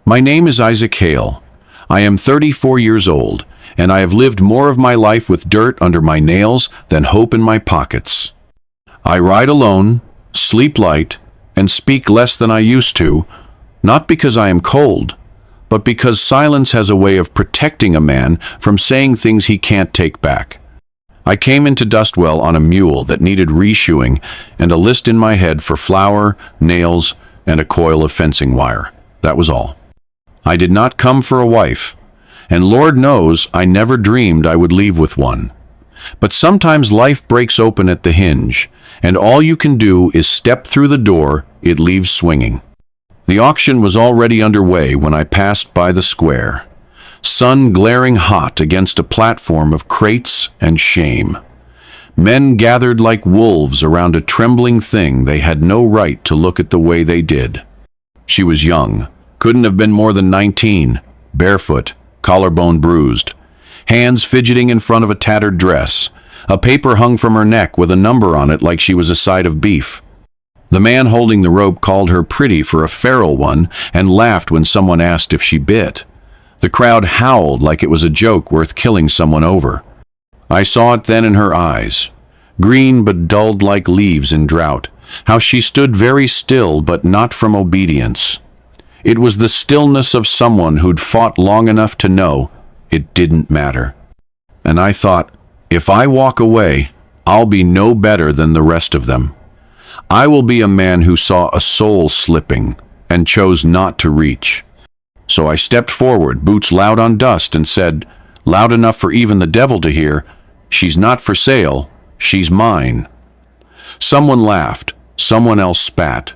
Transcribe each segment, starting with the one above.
My name is Isaac Hale. I am 34 years old, and I have lived more of my life with dirt under my nails than hope in my pockets. I ride alone, sleep light, and speak less than I used to, not because I am cold, but because silence has a way of protecting a man from saying things he can't take back. I came into Dustwell on a mule that needed reshoeing and a list in my head for flour, nails, and a coil of fencing wire. That was all. I did not come for a wife, and Lord knows I never dreamed I would leave with one. But sometimes life breaks open at the hinge, and all you can do is step through the door it leaves swinging. The auction was already underway when I passed by the square, sun glaring hot against a platform of crates and shame. Men gathered like wolves around a trembling thing they had no right to look at the way they did. She was young, couldn't have been more than 19, barefoot, collarbone bruised, hands fidgeting in front of a tattered dress, a paper hung from her neck with a number on it like she was a side of beef. The man holding the rope called her pretty for a feral one and laughed when someone asked if she bit. The crowd howled like it was a joke worth killing someone over. I saw it then in her eyes, green but dulled like leaves in drought, how she stood very still but not from obedience. It was the stillness of someone who'd fought long enough to know it didn't matter. And I thought, if I walk away, I'll be no better than the rest of them. I will be a man who saw a soul slipping and chose not to reach. So I stepped forward, boots loud on dust, and said, loud enough for even the devil to hear, "She's not for sale, she's mine." Someone laughed, someone else spat.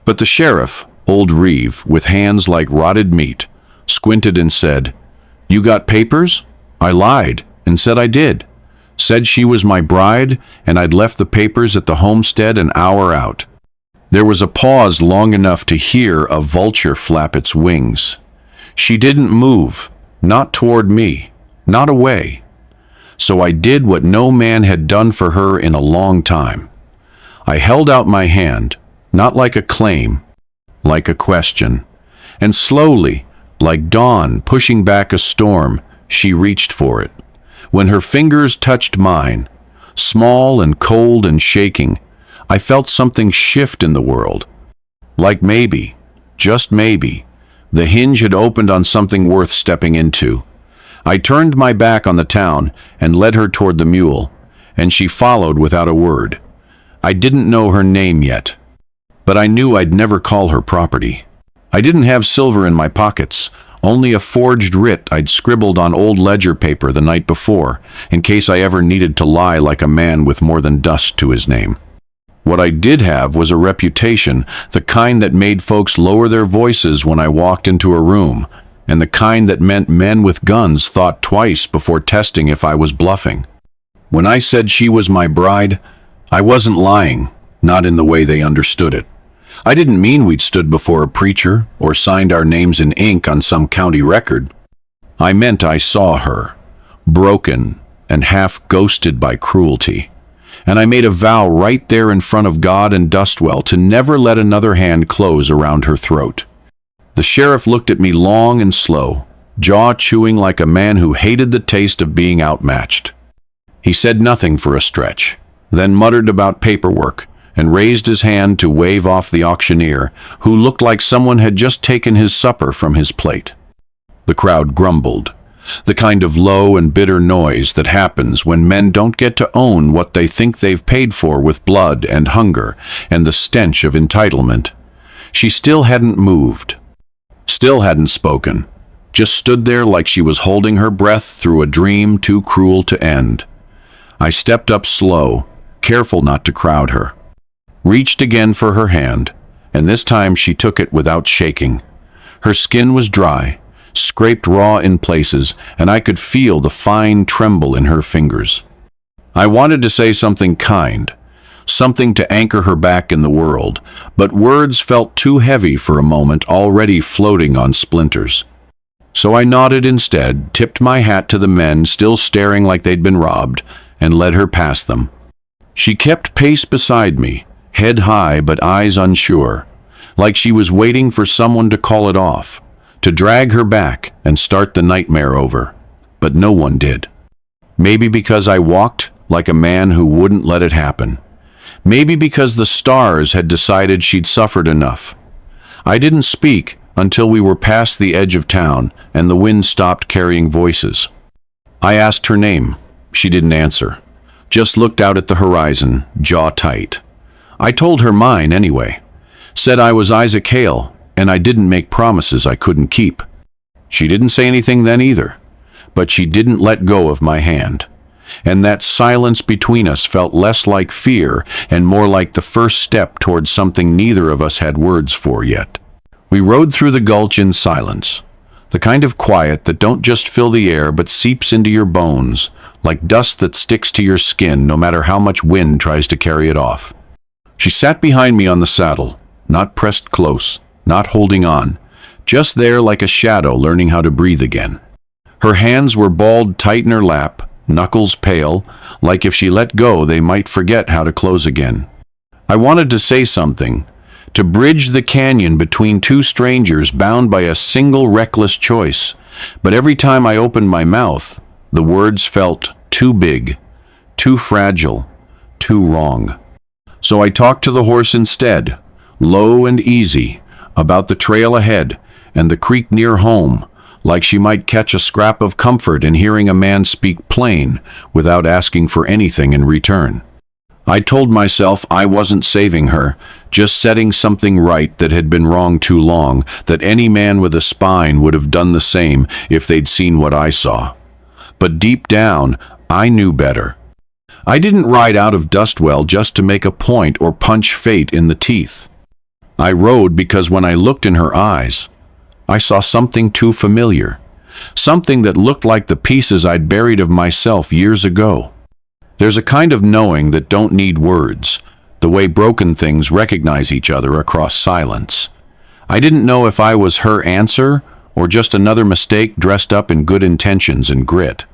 But the sheriff, old Reeve, with hands like rotted meat, squinted and said, "You got papers?" I lied and said I did. Said she was my bride, and I'd left the papers at the homestead an hour out. There was a pause long enough to hear a vulture flap its wings. She didn't move, not toward me, not away. So I did what no man had done for her in a long time. I held out my hand, not like a claim, like a question. And slowly, like dawn pushing back a storm, she reached for it. When her fingers touched mine, small and cold and shaking, I felt something shift in the world. Like maybe, just maybe, the hinge had opened on something worth stepping into. I turned my back on the town and led her toward the mule, and she followed without a word. I didn't know her name yet, but I knew I'd never call her property. I didn't have silver in my pockets, only a forged writ I'd scribbled on old ledger paper the night before, in case I ever needed to lie like a man with more than dust to his name. What I did have was a reputation, the kind that made folks lower their voices when I walked into a room, and the kind that meant men with guns thought twice before testing if I was bluffing. When I said she was my bride, I wasn't lying, not in the way they understood it. I didn't mean we'd stood before a preacher or signed our names in ink on some county record. I meant I saw her, broken and half ghosted by cruelty. And I made a vow right there in front of God and Dustwell to never let another hand close around her throat. The sheriff looked at me long and slow, jaw chewing like a man who hated the taste of being outmatched. He said nothing for a stretch, then muttered about paperwork, and raised his hand to wave off the auctioneer, who looked like someone had just taken his supper from his plate. The crowd grumbled, the kind of low and bitter noise that happens when men don't get to own what they think they've paid for with blood and hunger and the stench of entitlement. She still hadn't moved, still hadn't spoken, just stood there like she was holding her breath through a dream too cruel to end. I stepped up slow, careful not to crowd her. Reached again for her hand, and this time she took it without shaking. Her skin was dry, scraped raw in places, and I could feel the fine tremble in her fingers. I wanted to say something kind, something to anchor her back in the world, but words felt too heavy for a moment, already floating on splinters. So I nodded instead, tipped my hat to the men still staring like they'd been robbed, and led her past them. She kept pace beside me, head high but eyes unsure, like she was waiting for someone to call it off, to drag her back and start the nightmare over, but no one did. Maybe because I walked like a man who wouldn't let it happen. Maybe because the stars had decided she'd suffered enough. I didn't speak until we were past the edge of town and the wind stopped carrying voices. I asked her name. She didn't answer, just looked out at the horizon, jaw tight. I told her mine anyway. Said I was Isaac Hale, and I didn't make promises I couldn't keep. She didn't say anything then either, but she didn't let go of my hand. And that silence between us felt less like fear and more like the first step towards something neither of us had words for yet. We rode through the gulch in silence, the kind of quiet that don't just fill the air but seeps into your bones, like dust that sticks to your skin no matter how much wind tries to carry it off. She sat behind me on the saddle, not pressed close, not holding on, just there like a shadow learning how to breathe again. Her hands were balled tight in her lap, knuckles pale, like if she let go they might forget how to close again. I wanted to say something, to bridge the canyon between two strangers bound by a single reckless choice, but every time I opened my mouth, the words felt too big, too fragile, too wrong. So I talked to the horse instead, low and easy, about the trail ahead and the creek near home, like she might catch a scrap of comfort in hearing a man speak plain without asking for anything in return. I told myself I wasn't saving her, just setting something right that had been wrong too long, that any man with a spine would have done the same if they'd seen what I saw. But deep down, I knew better. I didn't ride out of Dustwell just to make a point or punch fate in the teeth. I rode because when I looked in her eyes, I saw something too familiar, something that looked like the pieces I'd buried of myself years ago. There's a kind of knowing that don't need words, the way broken things recognize each other across silence. I didn't know if I was her answer or just another mistake dressed up in good intentions and grit.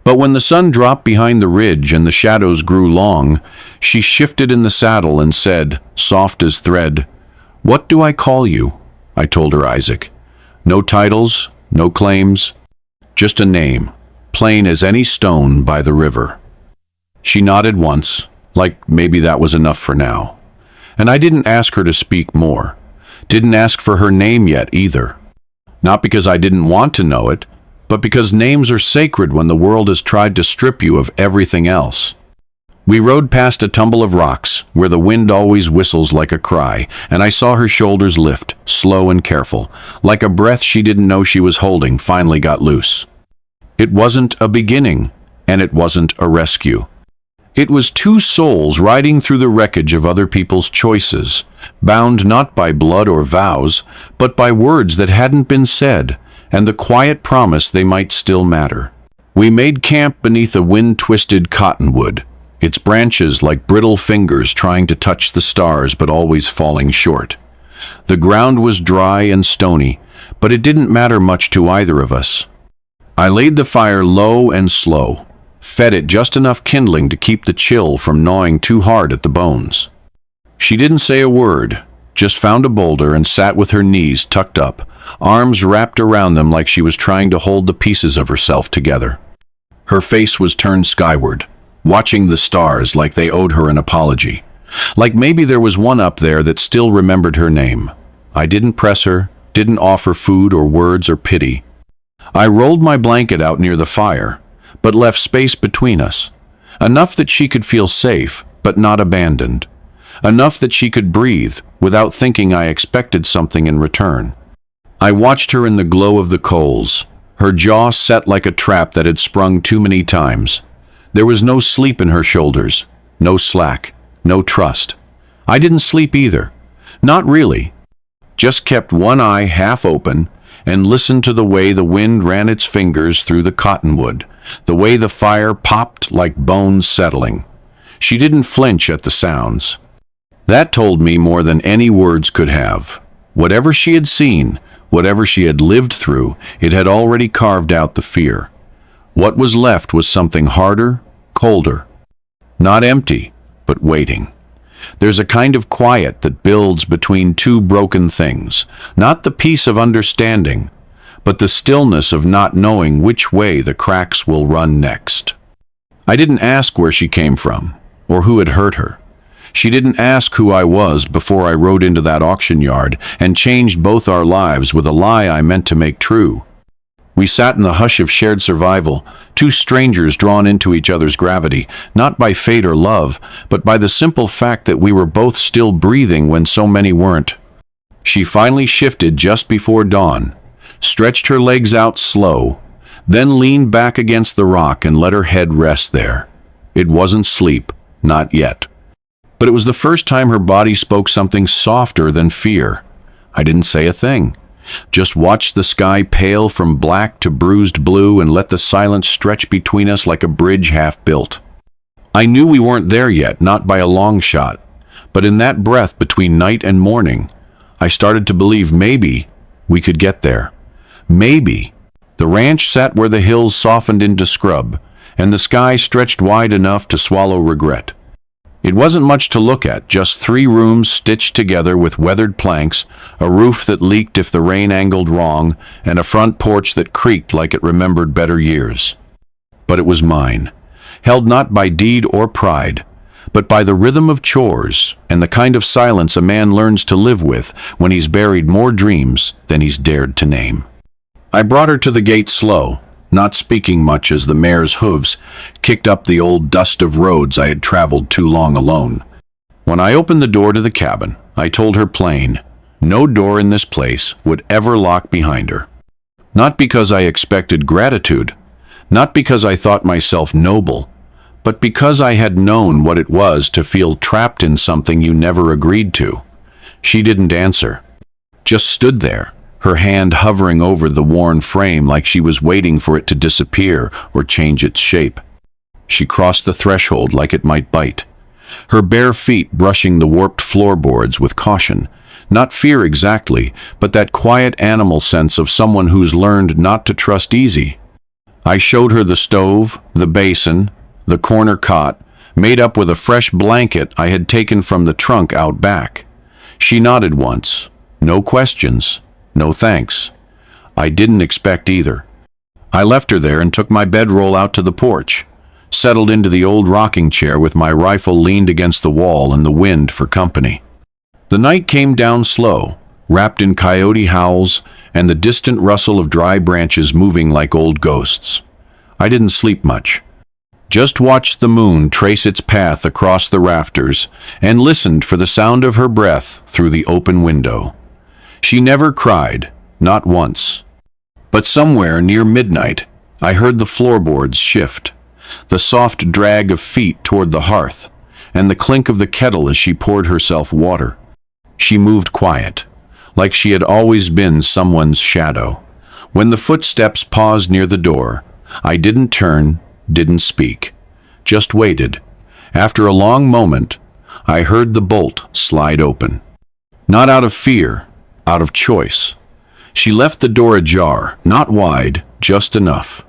But when the sun dropped behind the ridge and the shadows grew long, she shifted in the saddle and said, soft as thread, "What do I call you?" I told her, Isaac. No titles, no claims, just a name, plain as any stone by the river. She nodded once, like maybe that was enough for now. And I didn't ask her to speak more. Didn't ask for her name yet either. Not because I didn't want to know it, but because names are sacred when the world has tried to strip you of everything else. We rode past a tumble of rocks, where the wind always whistles like a cry, and I saw her shoulders lift, slow and careful, like a breath she didn't know she was holding finally got loose. It wasn't a beginning, and it wasn't a rescue. It was two souls riding through the wreckage of other people's choices, bound not by blood or vows, but by words that hadn't been said, and the quiet promise they might still matter. We made camp beneath a wind-twisted cottonwood, its branches like brittle fingers trying to touch the stars but always falling short. The ground was dry and stony, but it didn't matter much to either of us. I laid the fire low and slow, fed it just enough kindling to keep the chill from gnawing too hard at the bones. She didn't say a word, just found a boulder and sat with her knees tucked up, arms wrapped around them like she was trying to hold the pieces of herself together. Her face was turned skyward, watching the stars like they owed her an apology. Like maybe there was one up there that still remembered her name. I didn't press her, didn't offer food or words or pity. I rolled my blanket out near the fire, but left space between us. Enough that she could feel safe, but not abandoned. Enough that she could breathe without thinking I expected something in return. I watched her in the glow of the coals, her jaw set like a trap that had sprung too many times. There was no sleep in her shoulders, no slack, no trust. I didn't sleep either. Not really. Just kept one eye half open and listened to the way the wind ran its fingers through the cottonwood, the way the fire popped like bones settling. She didn't flinch at the sounds. That told me more than any words could have. Whatever she had seen, whatever she had lived through, it had already carved out the fear. What was left was something harder, colder. Not empty, but waiting. There's a kind of quiet that builds between two broken things, not the peace of understanding, but the stillness of not knowing which way the cracks will run next. I didn't ask where she came from, or who had hurt her. She didn't ask who I was before I rode into that auction yard and changed both our lives with a lie I meant to make true. We sat in the hush of shared survival, two strangers drawn into each other's gravity, not by fate or love, but by the simple fact that we were both still breathing when so many weren't. She finally shifted just before dawn, stretched her legs out slow, then leaned back against the rock and let her head rest there. It wasn't sleep, not yet. But it was the first time her body spoke something softer than fear. I didn't say a thing. Just watched the sky pale from black to bruised blue and let the silence stretch between us like a bridge half built. I knew we weren't there yet, not by a long shot. But in that breath between night and morning, I started to believe maybe we could get there. Maybe. The ranch sat where the hills softened into scrub, and the sky stretched wide enough to swallow regret. It wasn't much to look at, just 3 rooms stitched together with weathered planks, a roof that leaked if the rain angled wrong, and a front porch that creaked like it remembered better years. But it was mine, held not by deed or pride, but by the rhythm of chores and the kind of silence a man learns to live with when he's buried more dreams than he's dared to name. I brought her to the gate slow, not speaking much as the mare's hooves kicked up the old dust of roads I had traveled too long alone. When I opened the door to the cabin, I told her plain, no door in this place would ever lock behind her. Not because I expected gratitude, not because I thought myself noble, but because I had known what it was to feel trapped in something you never agreed to. She didn't answer, just stood there, her hand hovering over the worn frame like she was waiting for it to disappear or change its shape. She crossed the threshold like it might bite, her bare feet brushing the warped floorboards with caution, not fear exactly, but that quiet animal sense of someone who's learned not to trust easy. I showed her the stove, the basin, the corner cot, made up with a fresh blanket I had taken from the trunk out back. She nodded once. No questions. No thanks. I didn't expect either. I left her there and took my bedroll out to the porch, settled into the old rocking chair with my rifle leaned against the wall and the wind for company. The night came down slow, wrapped in coyote howls and the distant rustle of dry branches moving like old ghosts. I didn't sleep much. Just watched the moon trace its path across the rafters and listened for the sound of her breath through the open window. She never cried, not once. But somewhere near midnight, I heard the floorboards shift, the soft drag of feet toward the hearth, and the clink of the kettle as she poured herself water. She moved quiet, like she had always been someone's shadow. When the footsteps paused near the door, I didn't turn, didn't speak, just waited. After a long moment, I heard the bolt slide open. Not out of fear, out of choice. She left the door ajar, not wide, just enough.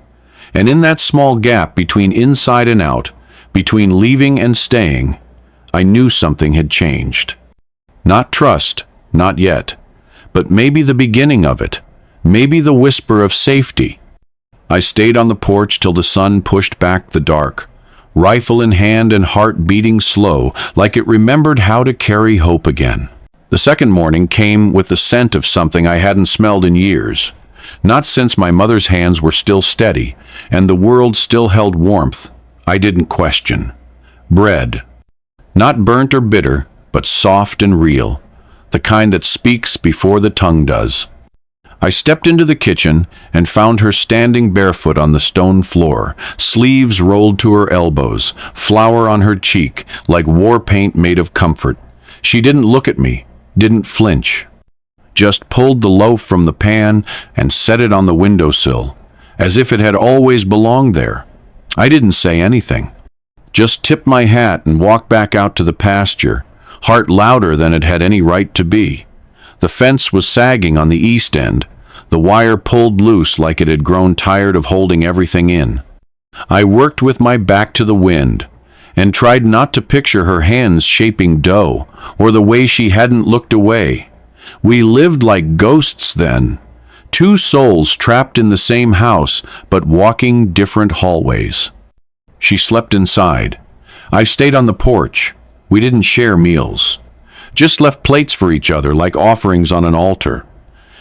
And in that small gap between inside and out, between leaving and staying, I knew something had changed. Not trust, not yet, but maybe the beginning of it, maybe the whisper of safety. I stayed on the porch till the sun pushed back the dark, rifle in hand and heart beating slow, like it remembered how to carry hope again. The second morning came with the scent of something I hadn't smelled in years, not since my mother's hands were still steady and the world still held warmth. I didn't question. Bread. Not burnt or bitter, but soft and real, the kind that speaks before the tongue does. I stepped into the kitchen and found her standing barefoot on the stone floor, sleeves rolled to her elbows, flour on her cheek like war paint made of comfort. She didn't look at me, didn't flinch, just pulled the loaf from the pan and set it on the windowsill, as if it had always belonged there. I didn't say anything, just tipped my hat and walked back out to the pasture, heart louder than it had any right to be. The fence was sagging on the east end, the wire pulled loose like it had grown tired of holding everything in. I worked with my back to the wind, and tried not to picture her hands shaping dough, or the way she hadn't looked away. We lived like ghosts then, Two souls trapped in the same house, but walking different hallways. She slept inside. I stayed on the porch. We didn't share meals. Just left plates for each other like offerings on an altar.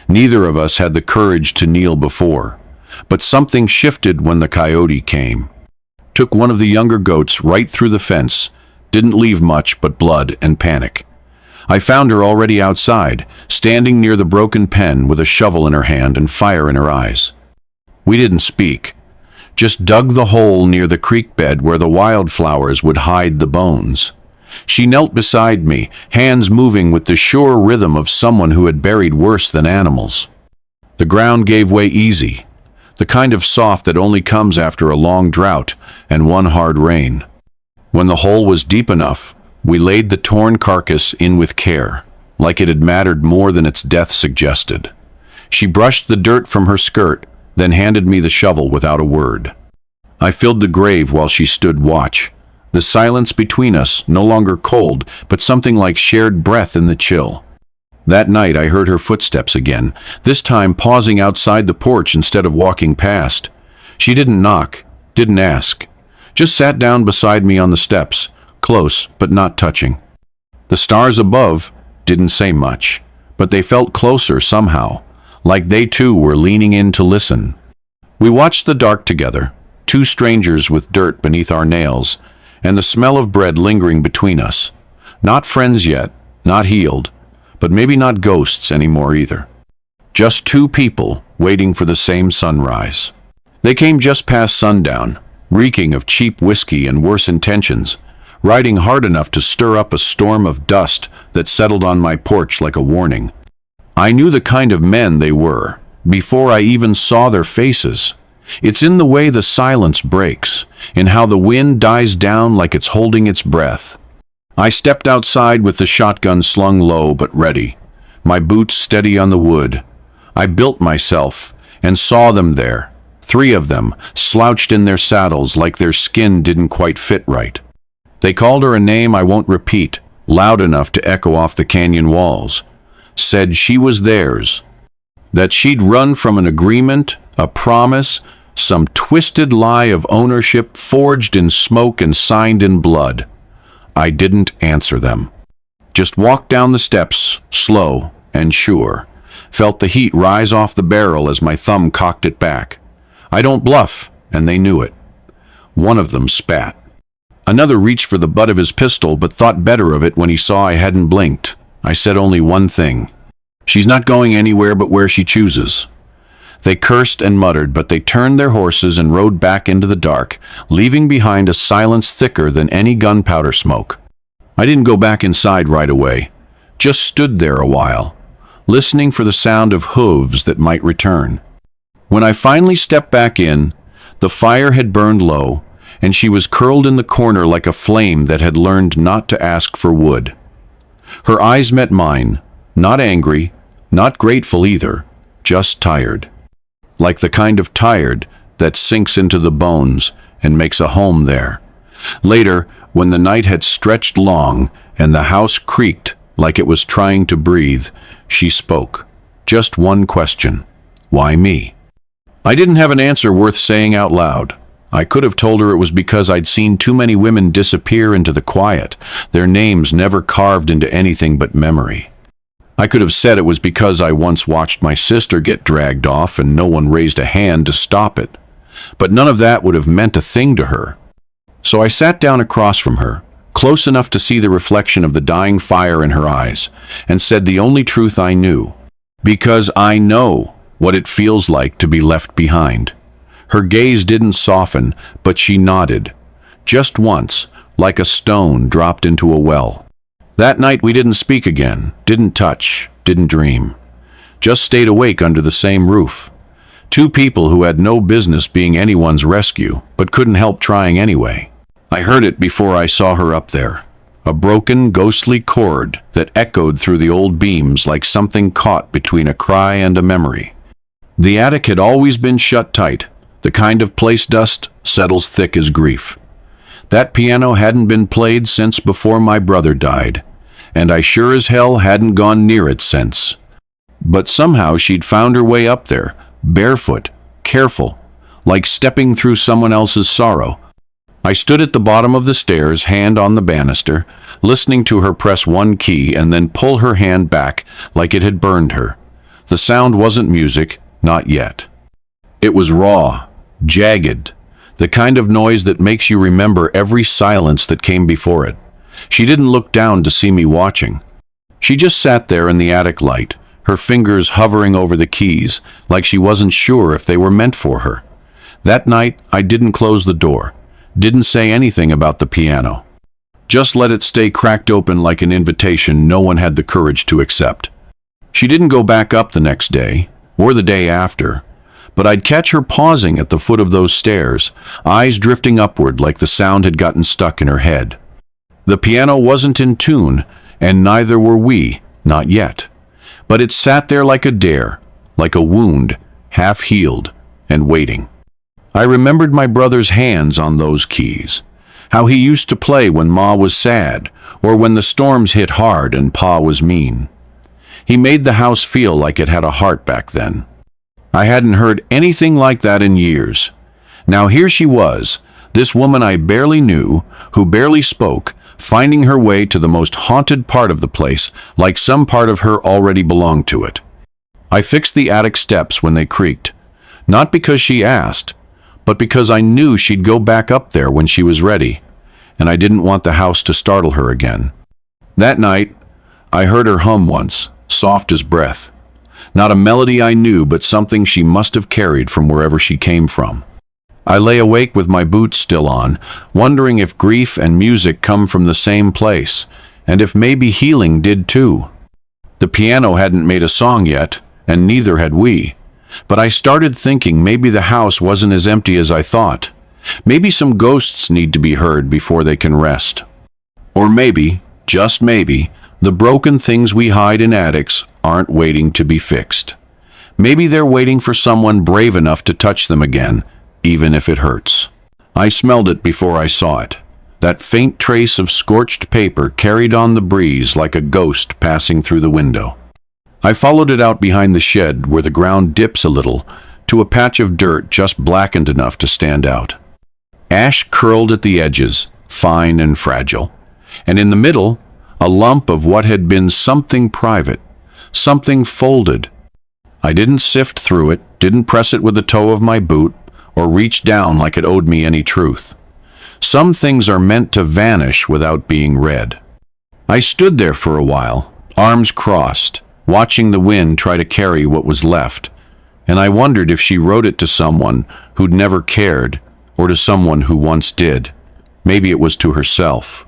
Neither of us had the courage to kneel before. But something shifted when the coyote came. Took one of the younger goats right through the fence. Didn't leave much but blood and panic. I found her already outside, standing near the broken pen with a shovel in her hand and fire in her eyes. We didn't speak. Just dug the hole near the creek bed where the wildflowers would hide the bones. She knelt beside me, hands moving with the sure rhythm of someone who had buried worse than animals. The ground gave way easy, the kind of soft that only comes after a long drought and one hard rain. When the hole was deep enough, we laid the torn carcass in with care, like it had mattered more than its death suggested. She brushed the dirt from her skirt, then handed me the shovel without a word. I filled the grave while she stood watch, the silence between us no longer cold, but something like shared breath in the chill. That night I heard her footsteps again, this time pausing outside the porch instead of walking past. She didn't knock, didn't ask, just sat down beside me on the steps, close but not touching. The stars above didn't say much, but they felt closer somehow, like they too were leaning in to listen. We watched the dark together, two strangers with dirt beneath our nails, and the smell of bread lingering between us. Not friends yet, not healed, but maybe not ghosts anymore either. Just two people waiting for the same sunrise. They came just past sundown, reeking of cheap whiskey and worse intentions, riding hard enough to stir up a storm of dust that settled on my porch like a warning. I knew the kind of men they were, before I even saw their faces. It's in the way the silence breaks, in how the wind dies down like it's holding its breath. I stepped outside with the shotgun slung low but ready, my boots steady on the wood. I built myself, and saw them there, three of them, slouched in their saddles like their skin didn't quite fit right. They called her a name I won't repeat, loud enough to echo off the canyon walls. Said she was theirs. That she'd run from an agreement, a promise, some twisted lie of ownership forged in smoke and signed in blood. I didn't answer them. Just walked down the steps, slow and sure. Felt the heat rise off the barrel as my thumb cocked it back. I don't bluff, and they knew it. One of them spat. Another reached for the butt of his pistol but thought better of it when he saw I hadn't blinked. I said only one thing. She's not going anywhere but where she chooses. They cursed and muttered, but they turned their horses and rode back into the dark, leaving behind a silence thicker than any gunpowder smoke. I didn't go back inside right away. Just stood there a while, listening for the sound of hooves that might return. When I finally stepped back in, the fire had burned low, and she was curled in the corner like a flame that had learned not to ask for wood. Her eyes met mine, not angry, not grateful either, just tired. Like the kind of tired that sinks into the bones and makes a home there. Later, when the night had stretched long and the house creaked like it was trying to breathe, she spoke. Just one question. Why me? I didn't have an answer worth saying out loud. I could have told her it was because I'd seen too many women disappear into the quiet, their names never carved into anything but memory. I could have said it was because I once watched my sister get dragged off and no one raised a hand to stop it. But none of that would have meant a thing to her. So I sat down across from her, close enough to see the reflection of the dying fire in her eyes, and said the only truth I knew. Because I know what it feels like to be left behind. Her gaze didn't soften, but she nodded. Just once, like a stone dropped into a well. That night we didn't speak again, didn't touch, didn't dream. Just stayed awake under the same roof. Two people who had no business being anyone's rescue, but couldn't help trying anyway. I heard it before I saw her up there. A broken, ghostly chord that echoed through the old beams like something caught between a cry and a memory. The attic had always been shut tight, the kind of place dust settles thick as grief. That piano hadn't been played since before my brother died, and I sure as hell hadn't gone near it since. But somehow she'd found her way up there, barefoot, careful, like stepping through someone else's sorrow. I stood at the bottom of the stairs, hand on the banister, listening to her press one key and then pull her hand back like it had burned her. The sound wasn't music, not yet. It was raw, jagged, the kind of noise that makes you remember every silence that came before it. She didn't look down to see me watching. She just sat there in the attic light, her fingers hovering over the keys, like she wasn't sure if they were meant for her. That night, I didn't close the door, didn't say anything about the piano. Just let it stay cracked open like an invitation no one had the courage to accept. She didn't go back up the next day, or the day after, but I'd catch her pausing at the foot of those stairs, eyes drifting upward like the sound had gotten stuck in her head. The piano wasn't in tune, and neither were we, not yet. But it sat there like a dare, like a wound, half healed, and waiting. I remembered my brother's hands on those keys, how he used to play when Ma was sad, or when the storms hit hard and Pa was mean. He made the house feel like it had a heart back then. I hadn't heard anything like that in years. Now here she was, this woman I barely knew, who barely spoke, finding her way to the most haunted part of the place, like some part of her already belonged to it. I fixed the attic steps when they creaked, not because she asked, but because I knew she'd go back up there when she was ready, and I didn't want the house to startle her again. That night, I heard her hum once, soft as breath. Not a melody I knew, but something she must have carried from wherever she came from. I lay awake with my boots still on, wondering if grief and music come from the same place, and if maybe healing did too. The piano hadn't made a song yet, and neither had we. But I started thinking maybe the house wasn't as empty as I thought. Maybe some ghosts need to be heard before they can rest. Or maybe, just maybe, the broken things we hide in attics aren't waiting to be fixed. Maybe they're waiting for someone brave enough to touch them again, even if it hurts. I smelled it before I saw it. That faint trace of scorched paper carried on the breeze like a ghost passing through the window. I followed it out behind the shed where the ground dips a little to a patch of dirt just blackened enough to stand out. Ash curled at the edges, fine and fragile, and in the middle, a lump of what had been something private, something folded. I didn't sift through it, didn't press it with the toe of my boot, or reach down like it owed me any truth. Some things are meant to vanish without being read. I stood there for a while, arms crossed, watching the wind try to carry what was left, and I wondered if she wrote it to someone who'd never cared, or to someone who once did. Maybe it was to herself.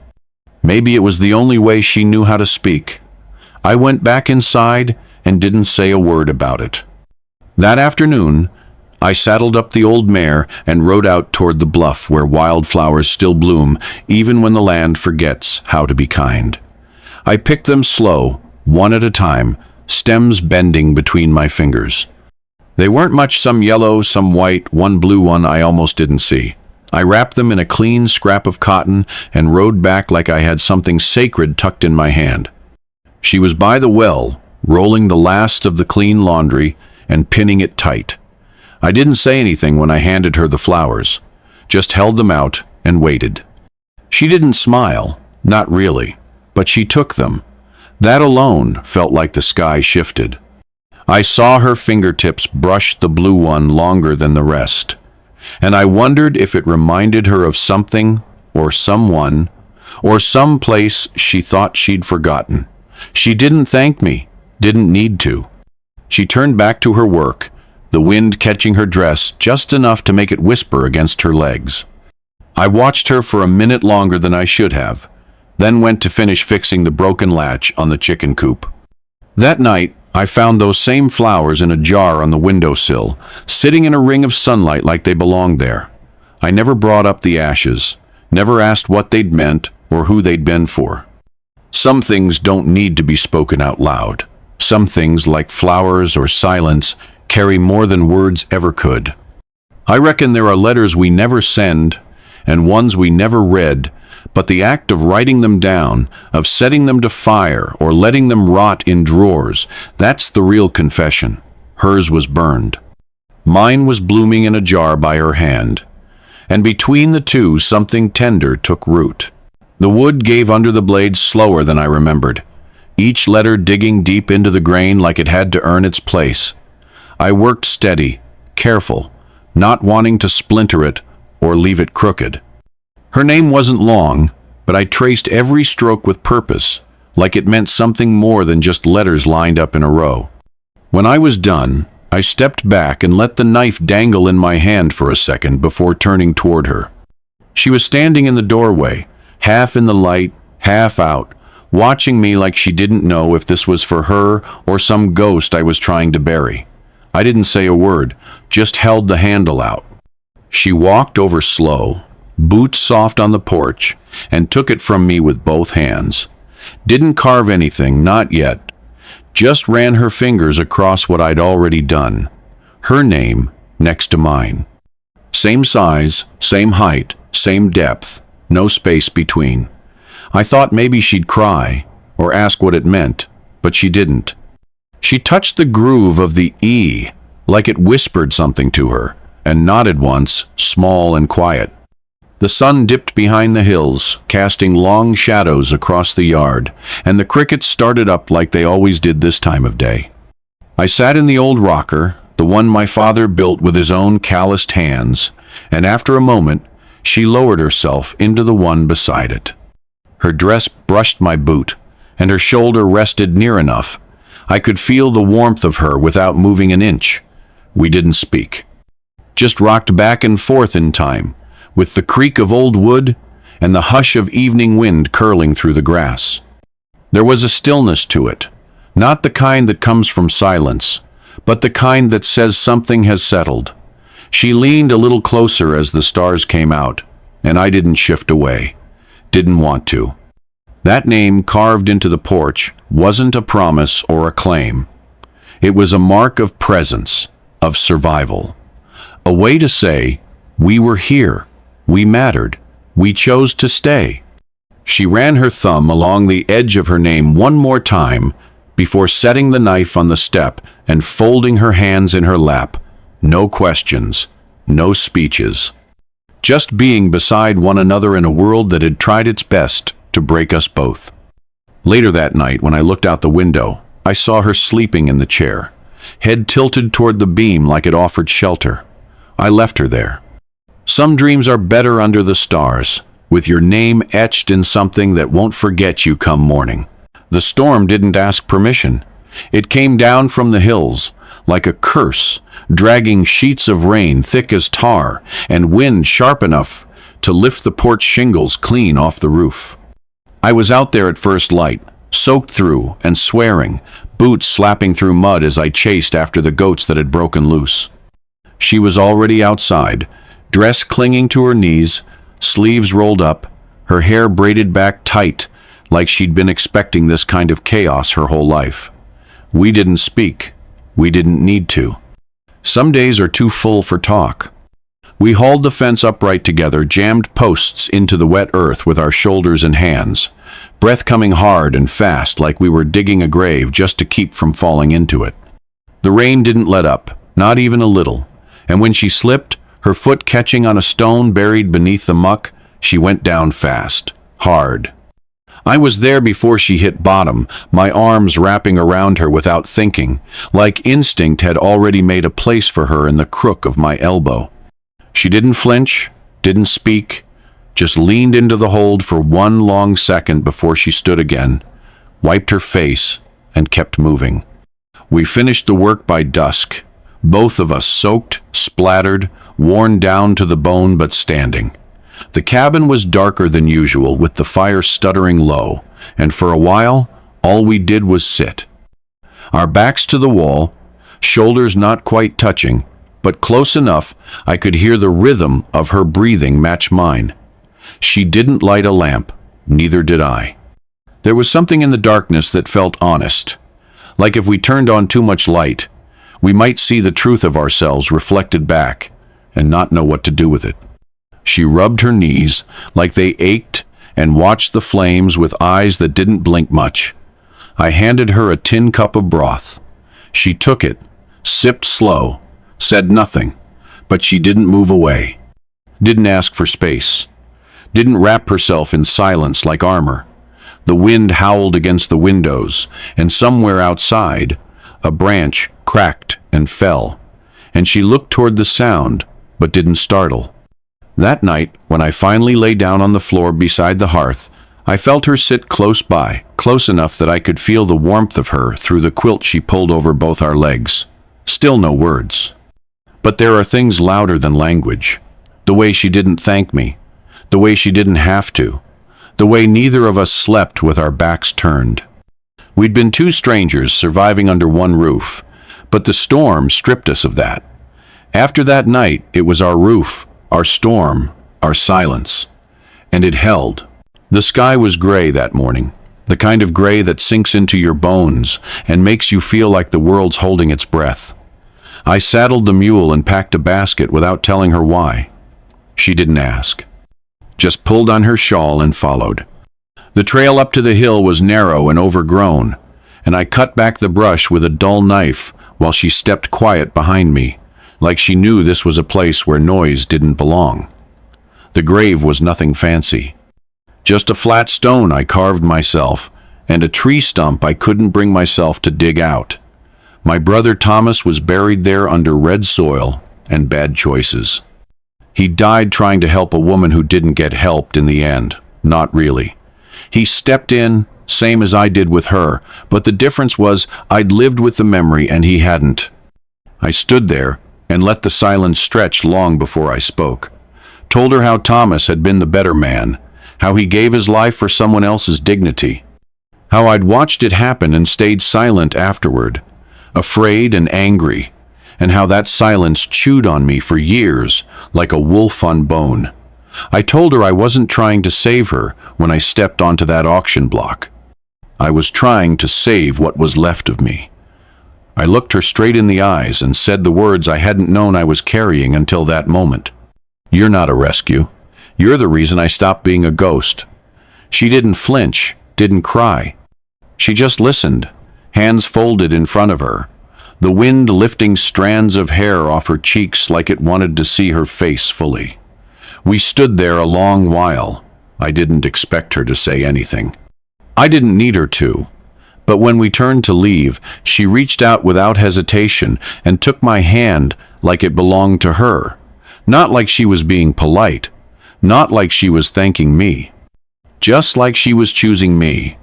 Maybe it was the only way she knew how to speak. I went back inside and didn't say a word about it. That afternoon, I saddled up the old mare and rode out toward the bluff where wildflowers still bloom even when the land forgets how to be kind. I picked them slow, one at a time, stems bending between my fingers. They weren't much, some yellow, some white, one blue one I almost didn't see. I wrapped them in a clean scrap of cotton and rode back like I had something sacred tucked in my hand. She was by the well, rolling the last of the clean laundry and pinning it tight. I didn't say anything when I handed her the flowers, just held them out and waited. She didn't smile, not really, but she took them. That alone felt like the sky shifted. I saw her fingertips brush the blue one longer than the rest, and I wondered if it reminded her of something, or someone, or some place she thought she'd forgotten. She didn't thank me, didn't need to. She turned back to her work, the wind catching her dress just enough to make it whisper against her legs. I watched her for a minute longer than I should have, then went to finish fixing the broken latch on the chicken coop. That night, I found those same flowers in a jar on the windowsill, sitting in a ring of sunlight like they belonged there. I never brought up the ashes, never asked what they'd meant or who they'd been for. Some things don't need to be spoken out loud. Some things, like flowers or silence, carry more than words ever could. I reckon there are letters we never send and ones we never read, But the act of writing them down, of setting them to fire or letting them rot in drawers, that's the real confession. Hers was burned. Mine was blooming in a jar by her hand. And between the two, something tender took root. The wood gave under the blades slower than I remembered, each letter digging deep into the grain like it had to earn its place. I worked steady, careful, not wanting to splinter it or leave it crooked. Her name wasn't long, but I traced every stroke with purpose, like it meant something more than just letters lined up in a row. When I was done, I stepped back and let the knife dangle in my hand for a second before turning toward her. She was standing in the doorway, half in the light, half out, watching me like she didn't know if this was for her or some ghost I was trying to bury. I didn't say a word, just held the handle out. She walked over slow, boots soft on the porch, and took it from me with both hands. Didn't carve anything, not yet. Just ran her fingers across what I'd already done. Her name next to mine. Same size, same height, same depth, no space between. I thought maybe she'd cry or ask what it meant, but she didn't. She touched the groove of the E, like it whispered something to her, and nodded once, small and quiet. The sun dipped behind the hills, casting long shadows across the yard, and the crickets started up like they always did this time of day. I sat in the old rocker, the one my father built with his own calloused hands, and after a moment, she lowered herself into the one beside it. Her dress brushed my boot, and her shoulder rested near enough. I could feel the warmth of her without moving an inch. We didn't speak. Just rocked back and forth in time, with the creak of old wood and the hush of evening wind curling through the grass. There was a stillness to it, not the kind that comes from silence, but the kind that says something has settled. She leaned a little closer as the stars came out, and I didn't shift away. Didn't want to. That name carved into the porch wasn't a promise or a claim. It was a mark of presence, of survival. A way to say, we were here, we mattered, we chose to stay. She ran her thumb along the edge of her name one more time before setting the knife on the step and folding her hands in her lap. No questions, no speeches. Just being beside one another in a world that had tried its best to break us both. Later that night, when I looked out the window, I saw her sleeping in the chair, head tilted toward the beam like it offered shelter. I left her there. Some dreams are better under the stars, with your name etched in something that won't forget you come morning. The storm didn't ask permission. It came down from the hills, like a curse, dragging sheets of rain thick as tar and wind sharp enough to lift the porch shingles clean off the roof. I was out there at first light, soaked through and swearing, boots slapping through mud as I chased after the goats that had broken loose. She was already outside, dress clinging to her knees, sleeves rolled up, her hair braided back tight, like she'd been expecting this kind of chaos her whole life. We didn't speak. We didn't need to. Some days are too full for talk. We hauled the fence upright together, jammed posts into the wet earth with our shoulders and hands, breath coming hard and fast like we were digging a grave just to keep from falling into it. The rain didn't let up, not even a little, and when she slipped, her foot catching on a stone buried beneath the muck, she went down fast, hard. I was there before she hit bottom, my arms wrapping around her without thinking, like instinct had already made a place for her in the crook of my elbow. She didn't flinch, didn't speak, just leaned into the hold for one long second before she stood again, wiped her face, and kept moving. We finished the work by dusk, both of us soaked, splattered, worn down to the bone but standing. The cabin was darker than usual with the fire stuttering low, and for a while, all we did was sit. Our backs to the wall, shoulders not quite touching, but close enough I could hear the rhythm of her breathing match mine. She didn't light a lamp, neither did I. There was something in the darkness that felt honest, like if we turned on too much light, we might see the truth of ourselves reflected back and not know what to do with it. She rubbed her knees like they ached and watched the flames with eyes that didn't blink much. I handed her a tin cup of broth. She took it, sipped slow, said nothing, but she didn't move away. Didn't ask for space. Didn't wrap herself in silence like armor. The wind howled against the windows, and somewhere outside, a branch cracked and fell, and she looked toward the sound, but didn't startle. That night, when I finally lay down on the floor beside the hearth, I felt her sit close by, close enough that I could feel the warmth of her through the quilt she pulled over both our legs. Still no words. But there are things louder than language. The way she didn't thank me. The way she didn't have to. The way neither of us slept with our backs turned. We'd been two strangers surviving under one roof, but the storm stripped us of that. After that night, it was our roof, our storm, our silence. And it held. The sky was gray that morning, the kind of gray that sinks into your bones and makes you feel like the world's holding its breath. I saddled the mule and packed a basket without telling her why. She didn't ask. Just pulled on her shawl and followed. The trail up to the hill was narrow and overgrown, and I cut back the brush with a dull knife while she stepped quiet behind me, like she knew this was a place where noise didn't belong. The grave was nothing fancy. Just a flat stone I carved myself, and a tree stump I couldn't bring myself to dig out. My brother Thomas was buried there under red soil and bad choices. He died trying to help a woman who didn't get helped in the end. Not really. He stepped in, same as I did with her, but the difference was I'd lived with the memory and he hadn't. I stood there and let the silence stretch long before I spoke. Told her how Thomas had been the better man, how he gave his life for someone else's dignity, how I'd watched it happen and stayed silent afterward, afraid and angry, and how that silence chewed on me for years like a wolf on bone. I told her I wasn't trying to save her when I stepped onto that auction block. I was trying to save what was left of me. I looked her straight in the eyes and said the words I hadn't known I was carrying until that moment. "You're not a rescue. You're the reason I stopped being a ghost." She didn't flinch, didn't cry. She just listened, hands folded in front of her, the wind lifting strands of hair off her cheeks like it wanted to see her face fully. We stood there a long while. I didn't expect her to say anything. I didn't need her to. But when we turned to leave, she reached out without hesitation and took my hand like it belonged to her. Not like she was being polite. Not like she was thanking me. Just like she was choosing me.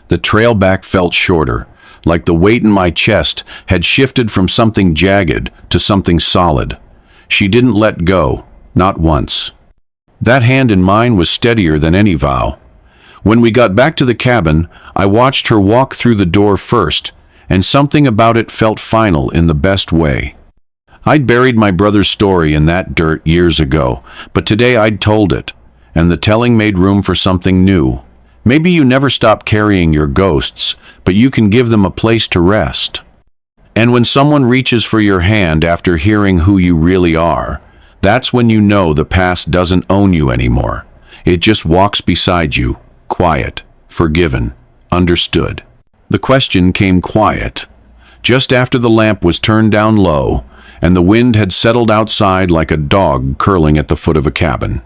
The trail back felt shorter, like the weight in my chest had shifted from something jagged to something solid. She didn't let go, not once. That hand in mine was steadier than any vow. When we got back to the cabin, I watched her walk through the door first, and something about it felt final in the best way. I'd buried my brother's story in that dirt years ago, but today I'd told it, and the telling made room for something new. Maybe you never stop carrying your ghosts, but you can give them a place to rest. And when someone reaches for your hand after hearing who you really are, that's when you know the past doesn't own you anymore. It just walks beside you, quiet, forgiven, understood. The question came quiet, just after the lamp was turned down low, and the wind had settled outside like a dog curling at the foot of a cabin.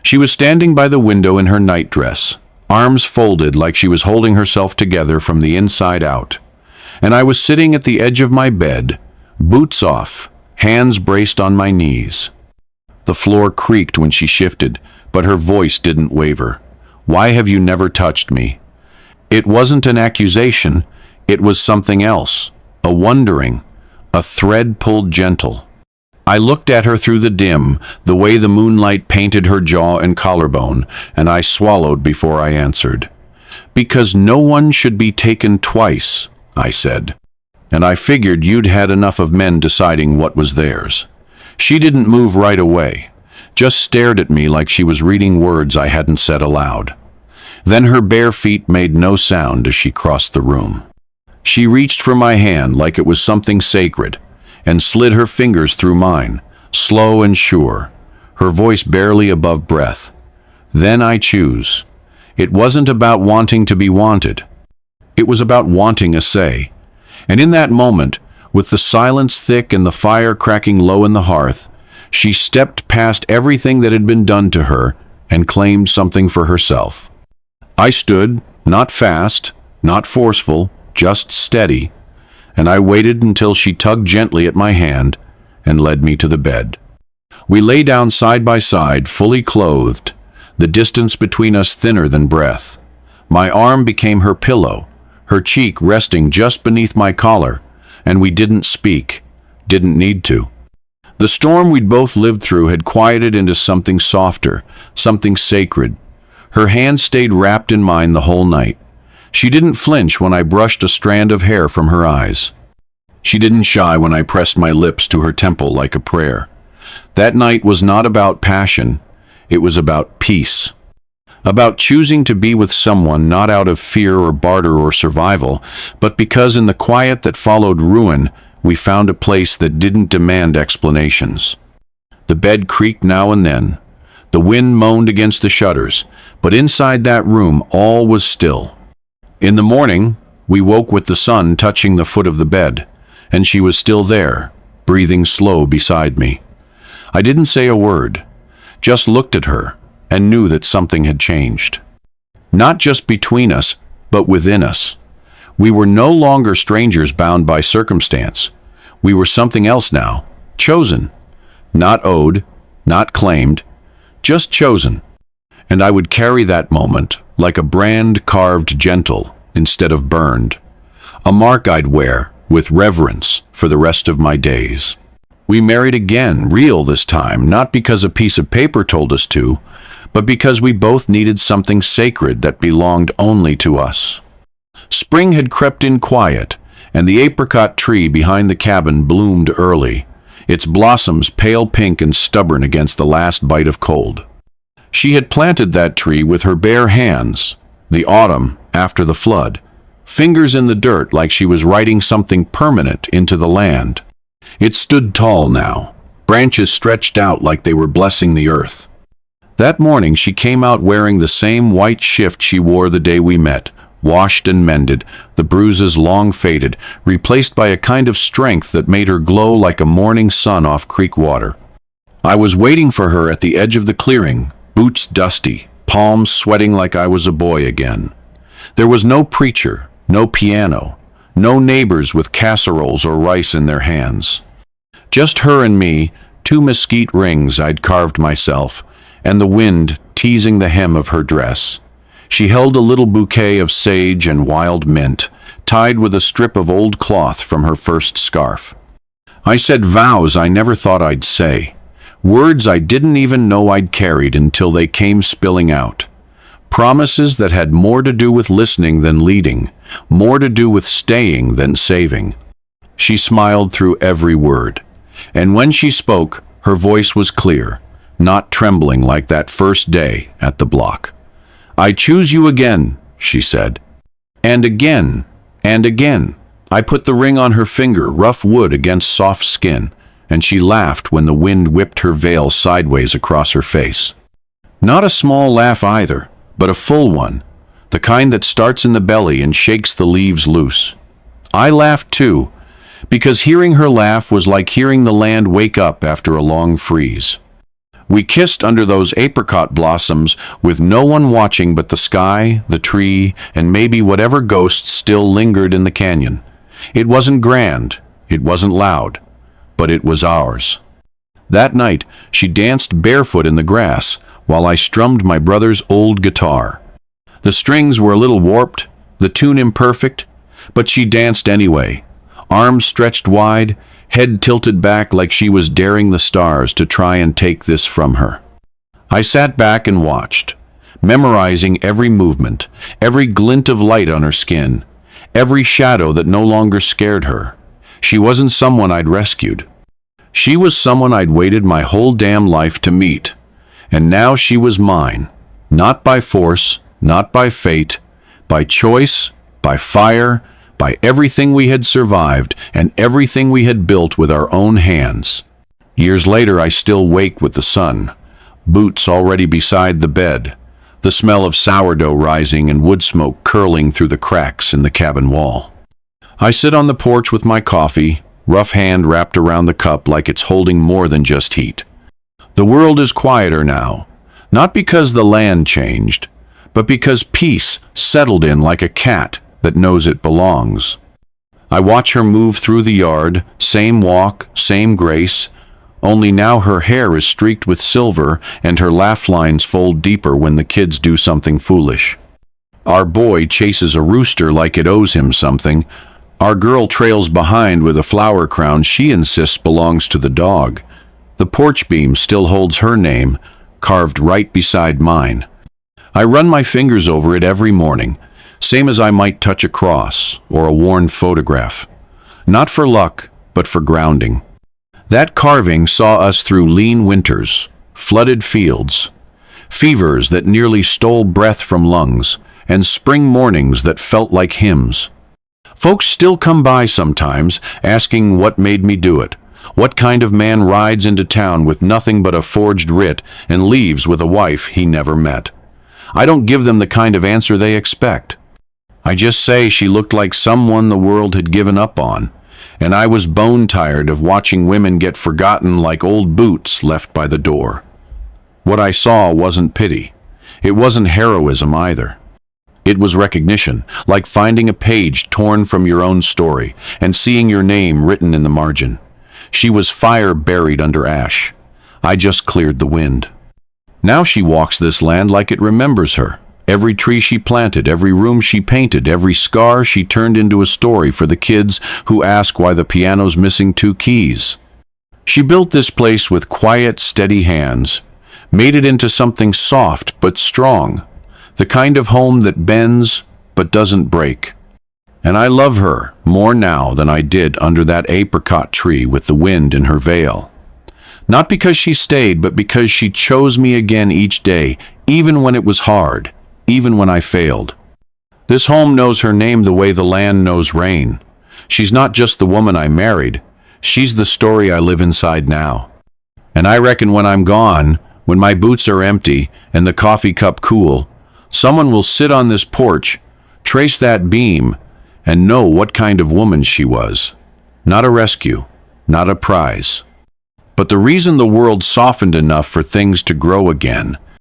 She was standing by the window in her nightdress, arms folded like she was holding herself together from the inside out. And I was sitting at the edge of my bed, boots off, hands braced on my knees. The floor creaked when she shifted, but her voice didn't waver. "Why have you never touched me?" It wasn't an accusation, it was something else, a wondering, a thread pulled gentle. I looked at her through the dim, the way the moonlight painted her jaw and collarbone, and I swallowed before I answered. "Because no one should be taken twice," I said. "And I figured you'd had enough of men deciding what was theirs." She didn't move right away, just stared at me like she was reading words I hadn't said aloud. Then her bare feet made no sound as she crossed the room. She reached for my hand like it was something sacred, and slid her fingers through mine, slow and sure, her voice barely above breath. "Then I choose. It wasn't about wanting to be wanted. It was about wanting a say. And in that moment, with the silence thick and the fire cracking low in the hearth, she stepped past everything that had been done to her and claimed something for herself. I stood, not fast, not forceful, just steady, and I waited until she tugged gently at my hand and led me to the bed. We lay down side by side, fully clothed, the distance between us thinner than breath. My arm became her pillow, her cheek resting just beneath my collar, and we didn't speak, didn't need to. The storm we'd both lived through had quieted into something softer, something sacred. Her hand stayed wrapped in mine the whole night. She didn't flinch when I brushed a strand of hair from her eyes. She didn't shy when I pressed my lips to her temple like a prayer. That night was not about passion, it was about peace. About choosing to be with someone not out of fear or barter or survival, but because in the quiet that followed ruin, we found a place that didn't demand explanations. The bed creaked now and then. The wind moaned against the shutters, but inside that room all was still. In the morning, we woke with the sun touching the foot of the bed, and she was still there, breathing slow beside me. I didn't say a word, just looked at her and knew that something had changed. Not just between us, but within us. We were no longer strangers bound by circumstance. We were something else now, chosen. Not owed, not claimed, just chosen. And I would carry that moment like a brand carved gentle instead of burned. A mark I'd wear with reverence for the rest of my days. We married again, real this time, not because a piece of paper told us to, but because we both needed something sacred that belonged only to us. Spring had crept in quiet, and the apricot tree behind the cabin bloomed early, its blossoms pale pink and stubborn against the last bite of cold. She had planted that tree with her bare hands, the autumn after the flood, fingers in the dirt like she was writing something permanent into the land. It stood tall now, branches stretched out like they were blessing the earth. That morning she came out wearing the same white shift she wore the day we met, washed and mended, the bruises long faded, replaced by a kind of strength that made her glow like a morning sun off creek water. I was waiting for her at the edge of the clearing, boots dusty, palms sweating like I was a boy again. There was no preacher, no piano, no neighbors with casseroles or rice in their hands. Just her and me, 2 mesquite rings I'd carved myself, and the wind teasing the hem of her dress. She held a little bouquet of sage and wild mint, tied with a strip of old cloth from her first scarf. I said vows I never thought I'd say, words I didn't even know I'd carried until they came spilling out. Promises that had more to do with listening than leading, more to do with staying than saving. She smiled through every word, and when she spoke, her voice was clear, not trembling like that first day at the block. "I choose you again," she said. And again, and again. I put the ring on her finger, rough wood against soft skin, and she laughed when the wind whipped her veil sideways across her face. Not a small laugh either, but a full one, the kind that starts in the belly and shakes the leaves loose. I laughed too, because hearing her laugh was like hearing the land wake up after a long freeze. We kissed under those apricot blossoms with no one watching but the sky, the tree, and maybe whatever ghosts still lingered in the canyon. It wasn't grand, it wasn't loud, but it was ours. That night, she danced barefoot in the grass while I strummed my brother's old guitar. The strings were a little warped, the tune imperfect, but she danced anyway, arms stretched wide, head tilted back like she was daring the stars to try and take this from her. I sat back and watched, memorizing every movement, every glint of light on her skin, every shadow that no longer scared her. She wasn't someone I'd rescued. She was someone I'd waited my whole damn life to meet. And now she was mine, not by force, not by fate, by choice, by fire, by everything we had survived and everything we had built with our own hands. Years later I still wake with the sun, boots already beside the bed, the smell of sourdough rising and wood smoke curling through the cracks in the cabin wall. I sit on the porch with my coffee, rough hand wrapped around the cup like it's holding more than just heat. The world is quieter now, not because the land changed, but because peace settled in like a cat that knows it belongs. I watch her move through the yard, same walk, same grace, only now her hair is streaked with silver and her laugh lines fold deeper when the kids do something foolish. Our boy chases a rooster like it owes him something. Our girl trails behind with a flower crown she insists belongs to the dog. The porch beam still holds her name, carved right beside mine. I run my fingers over it every morning, same as I might touch a cross or a worn photograph. Not for luck, but for grounding. That carving saw us through lean winters, flooded fields, fevers that nearly stole breath from lungs, and spring mornings that felt like hymns. Folks still come by sometimes, asking what made me do it. What kind of man rides into town with nothing but a forged writ and leaves with a wife he never met? I don't give them the kind of answer they expect. I just say she looked like someone the world had given up on, and I was bone-tired of watching women get forgotten like old boots left by the door. What I saw wasn't pity. It wasn't heroism either. It was recognition, like finding a page torn from your own story and seeing your name written in the margin. She was fire buried under ash. I just cleared the wind. Now she walks this land like it remembers her. Every tree she planted, every room she painted, every scar she turned into a story for the kids who ask why the piano's missing 2 keys. She built this place with quiet, steady hands, made it into something soft but strong, the kind of home that bends but doesn't break. And I love her more now than I did under that apricot tree with the wind in her veil. Not because she stayed, but because she chose me again each day, even when it was hard, even when I failed. This home knows her name the way the land knows rain. She's not just the woman I married, she's the story I live inside now. And I reckon when I'm gone, when my boots are empty and the coffee cup cool, someone will sit on this porch, trace that beam, and know what kind of woman she was. Not a rescue, not a prize, but the reason the world softened enough for things to grow again.